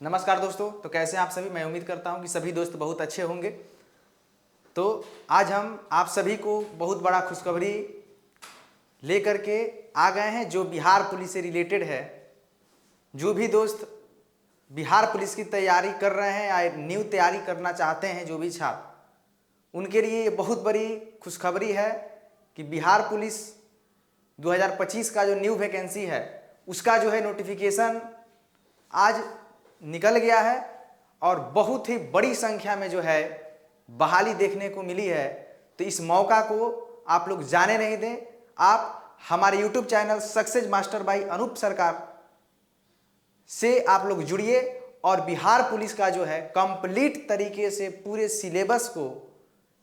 नमस्कार दोस्तों। तो कैसे हैं आप सभी। मैं उम्मीद करता हूं कि सभी दोस्त बहुत अच्छे होंगे। तो आज हम आप सभी को बहुत बड़ा खुशखबरी लेकर के आ गए हैं जो बिहार पुलिस से रिलेटेड है। जो भी दोस्त बिहार पुलिस की तैयारी कर रहे हैं या न्यू तैयारी करना चाहते हैं, जो भी छात्र, उनके लिए ये बहुत बड़ी खुशखबरी है कि बिहार पुलिस 2025 का जो न्यू वैकेंसी है उसका जो है नोटिफिकेशन आज निकल गया है और बहुत ही बड़ी संख्या में जो है बहाली देखने को मिली है। तो इस मौका को आप लोग जाने नहीं दें। आप हमारे YouTube channel success master by Anoop Sarkar से आप लोग जुड़िए और बिहार पुलिस का जो है कंप्लीट तरीके से पूरे सिलेबस को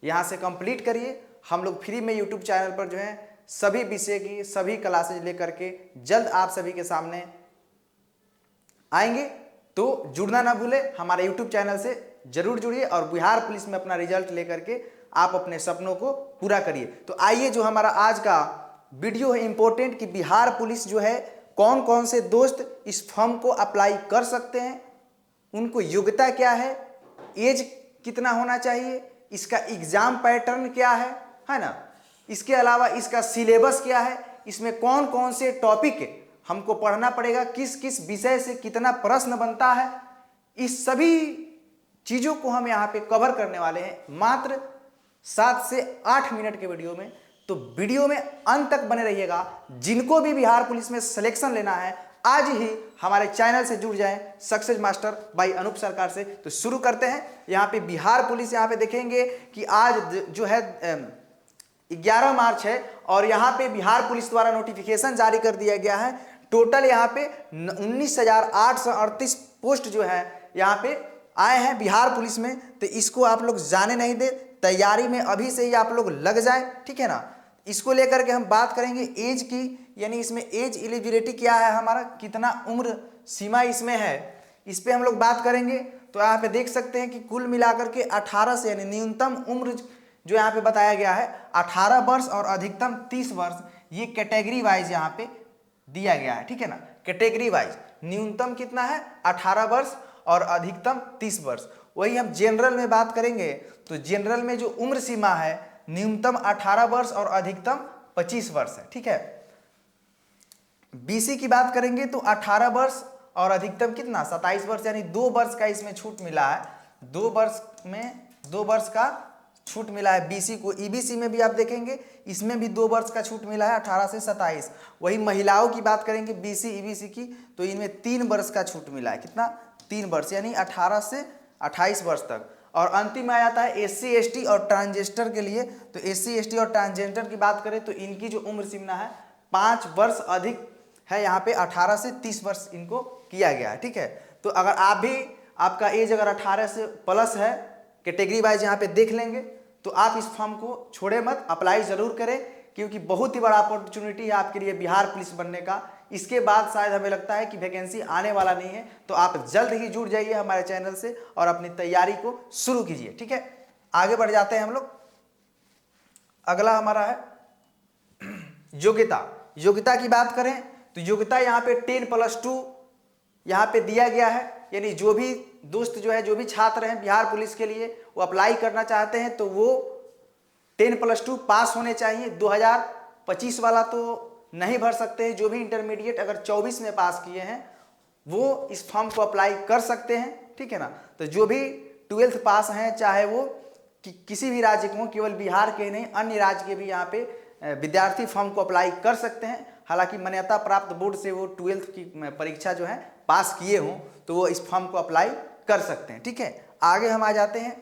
यहाँ से कंप्लीट करिए। हम लोग फ्री में YouTube चैनल पर जो है सभी विषय की सभी क्लासेज लेकर के जल्द आप सभी के सामने आएंगे। तो जुड़ना ना भूले, हमारे YouTube चैनल से जरूर जुड़िए और बिहार पुलिस में अपना रिजल्ट लेकर के आप अपने सपनों को पूरा करिए। तो आइए, जो हमारा आज का वीडियो है इंपॉर्टेंट कि बिहार पुलिस जो है कौन कौन से दोस्त इस फॉर्म को अप्लाई कर सकते हैं, उनको योग्यता क्या है, एज कितना होना चाहिए, इसका एग्जाम पैटर्न क्या है ना, इसके अलावा इसका सिलेबस क्या है, इसमें कौन कौन से टॉपिक हमको पढ़ना पड़ेगा, किस किस विषय से कितना प्रश्न बनता है, इस सभी चीजों को हम यहाँ पे कवर करने वाले हैं मात्र 7 से 8 मिनट के वीडियो में। तो वीडियो में अंत तक बने रहिएगा। जिनको भी बिहार पुलिस में सिलेक्शन लेना है आज ही हमारे चैनल से जुड़ जाएं success master by Anoop Sarkar से। तो शुरू करते हैं। यहाँ पे बिहार पुलिस यहाँ पे देखेंगे कि आज जो है 11 मार्च है और यहाँ पे बिहार पुलिस द्वारा नोटिफिकेशन जारी कर दिया गया है। टोटल यहाँ पे 19,838 पोस्ट जो है यहाँ पे आए हैं बिहार पुलिस में। तो इसको आप लोग जाने नहीं दे, तैयारी में अभी से ही आप लोग लग जाए, ठीक है ना। इसको लेकर के हम बात करेंगे एज की, यानी इसमें एज एलिजिबिलिटी क्या है, हमारा कितना उम्र सीमा इसमें है, इस पे हम लोग बात करेंगे। तो यहाँ पे देख सकते हैं कि कुल मिलाकर के 18 से, यानी न्यूनतम उम्र जो यहाँ पे बताया गया है 18 वर्ष और अधिकतम 30 वर्ष, ये कैटेगरी वाइज यहाँ पे दिया गया है, ठीक है ना। कैटेगरी वाइज न्यूनतम कितना है 18 वर्ष और अधिकतम 30 वर्ष। वही हम जनरल में बात करेंगे तो जनरल में जो उम्र सीमा है न्यूनतम 18 वर्ष और अधिकतम 25 वर्ष है, ठीक है। बीसी की बात करेंगे तो 18 वर्ष और अधिकतम कितना 27 वर्ष, यानी 2 वर्ष का इसमें छूट मिला है। 2 वर्ष में 2 वर्ष का छूट मिला है बीसी को। ईबीसी में भी आप देखेंगे इसमें भी 2 वर्ष का छूट मिला है 18 से 27। वही महिलाओं की बात करेंगे बीसी ईबीसी की तो इनमें 3 वर्ष का छूट मिला है। कितना 3 वर्ष, यानी 18 से 28 वर्ष तक। और अंतिम आ जाता है एससी एसटी और ट्रांसजेंडर के लिए। तो एससी एसटी और ट्रांसजेंडर की बात करें तो इनकी जो उम्र सीमा है 5 वर्ष अधिक है, यहाँ पे 18 से 30 वर्ष इनको किया गया है, ठीक है। तो अगर आप भी आपका एज अगर 18 से प्लस है, कैटेगरी वाइज यहाँ पे देख लेंगे, तो आप इस फॉर्म को छोड़े मत, अप्लाई जरूर करें, क्योंकि बहुत ही बड़ा अपॉर्चुनिटी है आपके लिए बिहार पुलिस बनने का। इसके बाद शायद हमें लगता है कि वैकेंसी आने वाला नहीं है। तो आप जल्द ही जुड़ जाइए हमारे चैनल से और अपनी तैयारी को शुरू कीजिए, ठीक है। आगे बढ़ जाते हैं हम लोग। अगला हमारा है योग्यता। योग्यता की बात करें तो योग्यता यहाँ पे 10+2 यहाँ पे दिया गया है, यानी जो भी दोस्त जो है, जो भी छात्र हैं बिहार पुलिस के लिए वो अप्लाई करना चाहते हैं तो वो 10+2 पास होने चाहिए। 2025 वाला तो नहीं भर सकते हैं। जो भी इंटरमीडिएट अगर 24 में पास किए हैं वो इस फॉर्म को अप्लाई कर सकते हैं, ठीक है ना। तो जो भी 12th पास हैं, चाहे वो किसी भी राज्य के हों, केवल बिहार के नहीं अन्य राज्य के भी यहाँ पे विद्यार्थी फॉर्म को अप्लाई कर सकते हैं। हालांकि मान्यता प्राप्त बोर्ड से वो 12th की परीक्षा जो है पास किए हों तो वो इस फॉर्म को अप्लाई कर सकते हैं, ठीक है। आगे हम आ जाते हैं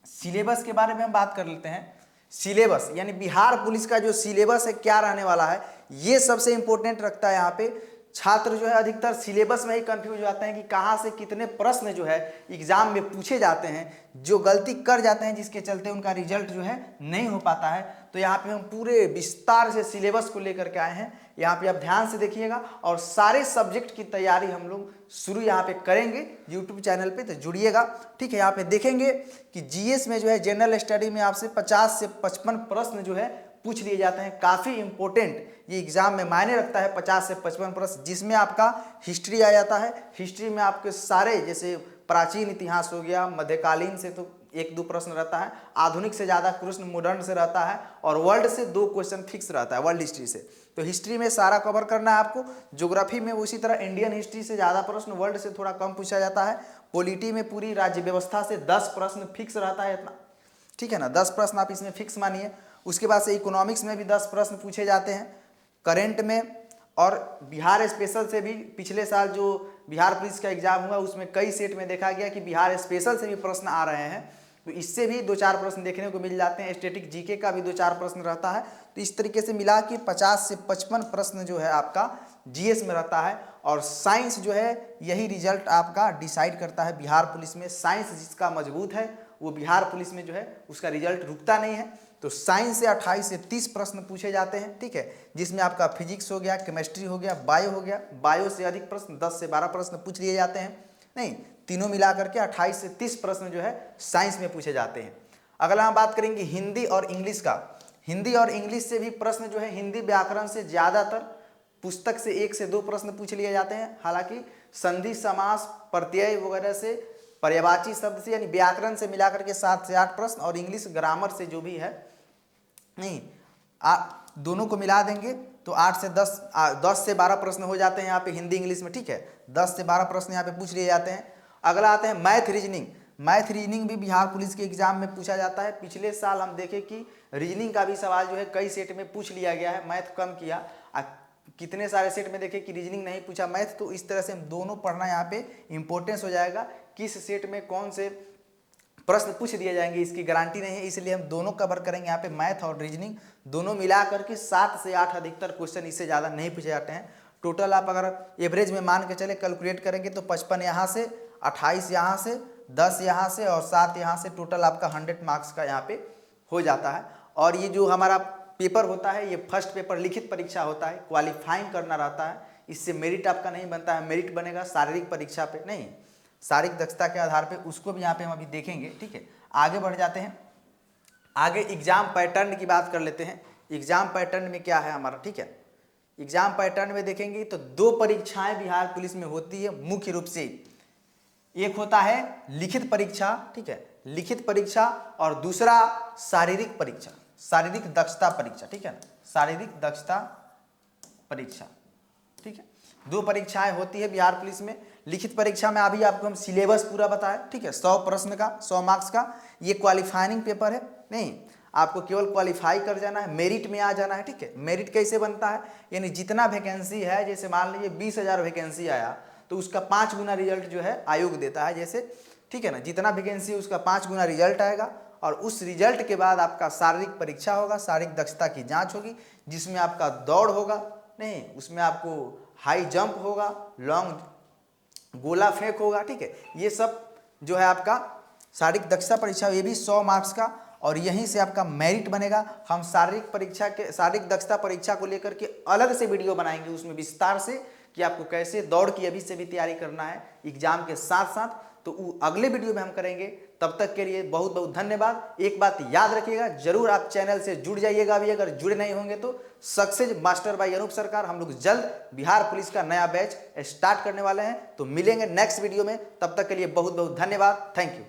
सिलेबस के बारे में हम बात कर लेते हैं। सिलेबस यानी बिहार पुलिस का जो सिलेबस है क्या रहने वाला है, ये सबसे इंपॉर्टेंट रखता है। यहाँ पे छात्र जो है अधिकतर सिलेबस में ही कंफ्यूज हो जाते हैं कि कहाँ से कितने प्रश्न जो है एग्जाम में पूछे जाते हैं, जो गलती कर जाते हैं जिसके चलते उनका रिजल्ट जो है नहीं हो पाता है। तो यहाँ पे हम पूरे विस्तार से सिलेबस को लेकर के आए हैं। यहाँ पे आप ध्यान से देखिएगा और सारे सब्जेक्ट की तैयारी हम लोग शुरू यहाँ पे करेंगे यूट्यूब चैनल पे, तो जुड़िएगा, ठीक है। यहाँ पे देखेंगे कि जीएस में जो है जनरल स्टडी में आपसे 50 से 55 प्रश्न जो है पूछ लिए जाते हैं। काफ़ी इंपॉर्टेंट ये एग्जाम में मायने रखता है। 50 से 55 प्रश्न, जिसमें आपका हिस्ट्री आ जाता है। हिस्ट्री में आपके सारे, जैसे प्राचीन इतिहास हो गया, मध्यकालीन से तो 1-2 प्रश्न रहता है, आधुनिक से ज़्यादा प्रश्न मॉडर्न से रहता है, और वर्ल्ड से 2 क्वेश्चन फिक्स रहता है, वर्ल्ड हिस्ट्री से। तो हिस्ट्री में सारा कवर करना है आपको। ज्योग्राफी में उसी तरह इंडियन हिस्ट्री से ज़्यादा प्रश्न, वर्ल्ड से थोड़ा कम पूछा जाता है। पॉलिटी में पूरी राज्य व्यवस्था से 10 प्रश्न फिक्स रहता है इतना, ठीक है ना, 10 प्रश्न आप इसमें फिक्स मानिए। उसके बाद से इकोनॉमिक्स में भी 10 प्रश्न पूछे जाते हैं, करंट में। और बिहार स्पेशल से भी पिछले साल जो बिहार पुलिस का एग्जाम हुआ उसमें कई सेट में देखा गया कि बिहार स्पेशल से भी प्रश्न आ रहे हैं, तो इससे भी 2-4 प्रश्न देखने को मिल जाते हैं। स्टैटिक जीके का भी 2-4 प्रश्न रहता है। तो इस तरीके से मिला के 50 से 55 प्रश्न जो है आपका जीएस में रहता है। और साइंस जो है, यही रिजल्ट आपका डिसाइड करता है बिहार पुलिस में। साइंस जिसका मजबूत है वो बिहार पुलिस में जो है उसका रिजल्ट रुकता नहीं है। तो साइंस से 28 से 30 प्रश्न पूछे जाते हैं, ठीक है, जिसमें आपका फिजिक्स हो गया, केमिस्ट्री हो गया, बायो हो गया। बायो से अधिक प्रश्न, 10 से 12 प्रश्न पूछ लिए जाते हैं। नहीं, तीनों मिला करके 28 से 30 प्रश्न जो है साइंस में पूछे जाते हैं। अगला हम बात करेंगे हिंदी और इंग्लिश का। हिंदी और इंग्लिश से भी प्रश्न जो है, हिंदी व्याकरण से ज़्यादातर पुस्तक से 1 से 2 प्रश्न पूछ लिए जाते हैं। हालांकि संधि, समास, प्रत्यय वगैरह से, पर्यायवाची शब्द से, यानी व्याकरण से मिलाकर के 7 से 8 प्रश्न, और इंग्लिश ग्रामर से जो भी है, नहीं दोनों को मिला देंगे तो 8 से 10 से 12 प्रश्न हो जाते हैं यहाँ पे हिंदी इंग्लिश में, ठीक है। 10 से 12 प्रश्न यहाँ पे पूछ लिए जाते हैं। अगला आते हैं मैथ रीजनिंग। मैथ रीजनिंग भी बिहार पुलिस के एग्जाम में पूछा जाता है। पिछले साल हम देखें कि रीजनिंग का भी सवाल जो है कई सेट में पूछ लिया गया है, मैथ कम किया। कितने सारे सेट में देखें कि रीजनिंग नहीं पूछा मैथ। तो इस तरह से हम दोनों पढ़ना यहाँ पे इंपॉर्टेंस हो जाएगा, किस सेट में कौन से प्रश्न पूछ दिए जाएंगे इसकी गारंटी नहीं है, इसलिए हम दोनों कवर करेंगे यहाँ पे, मैथ और रीजनिंग दोनों मिला करके 7 से 8 अधिकतर क्वेश्चन, इससे ज़्यादा नहीं पूछे जाते हैं। टोटल आप अगर एवरेज में मान के चले कैलकुलेट करेंगे तो 55 यहाँ से, 28 यहाँ से, 10 यहाँ से और 7 यहाँ से, टोटल आपका 100 मार्क्स का यहाँ पे हो जाता है। और ये जो हमारा पेपर होता है, ये फर्स्ट पेपर लिखित परीक्षा होता है, क्वालिफाइंग करना रहता है। इससे मेरिट आपका नहीं बनता है, मेरिट बनेगा शारीरिक परीक्षा पे, नहीं शारीरिक दक्षता के आधार पे, उसको भी यहाँ पे हम अभी देखेंगे, ठीक है। आगे बढ़ जाते हैं, आगे एग्जाम पैटर्न की बात कर लेते हैं। एग्जाम पैटर्न में क्या है हमारा, ठीक है। एग्जाम पैटर्न में देखेंगे तो 2 परीक्षाएं बिहार पुलिस में होती है मुख्य रूप से। एक होता है लिखित परीक्षा, ठीक है, लिखित परीक्षा, और दूसरा शारीरिक परीक्षा, शारीरिक दक्षता परीक्षा, ठीक है, शारीरिक दक्षता परीक्षा, ठीक है। 2 परीक्षाएं होती है बिहार पुलिस में। लिखित परीक्षा में अभी आपको हम सिलेबस पूरा बताएं, ठीक है, 100 प्रश्न का, 100 मार्क्स का। ये क्वालिफाइंग पेपर है, नहीं आपको केवल क्वालिफाई कर जाना है, मेरिट में आ जाना है, ठीक है। मेरिट कैसे बनता है, यानी जितना वैकेंसी है, जैसे मान लीजिए 20,000 वैकेंसी आया तो उसका 5 गुना रिजल्ट जो है आयोग देता है, जैसे, ठीक है ना, जितना वैकेंसी उसका 5 गुना रिजल्ट आएगा। और उस रिजल्ट के बाद आपका शारीरिक परीक्षा होगा, शारीरिक दक्षता की जाँच होगी, जिसमें आपका दौड़ होगा, नहीं उसमें आपको हाई जंप होगा, लॉन्ग गोला फेंक होगा, ठीक है। ये सब जो है आपका शारीरिक दक्षता परीक्षा, ये भी 100 मार्क्स का, और यहीं से आपका मेरिट बनेगा। हम शारीरिक परीक्षा के, शारीरिक दक्षता परीक्षा को लेकर के अलग से वीडियो बनाएंगे, उसमें विस्तार से कि आपको कैसे दौड़ की अभी से भी तैयारी करना है एग्जाम के साथ साथ, तो अगले वीडियो में हम करेंगे। तब तक के लिए बहुत बहुत धन्यवाद। एक बात याद रखिएगा, जरूर आप चैनल से जुड़ जाइएगा, अभी अगर जुड़े नहीं होंगे तो। सक्सेस मास्टर बाय अनूप सरकार, हम लोग जल्द बिहार पुलिस का नया बैच स्टार्ट करने वाले हैं, तो मिलेंगे नेक्स्ट वीडियो में। तब तक के लिए बहुत बहुत धन्यवाद, थैंक यू।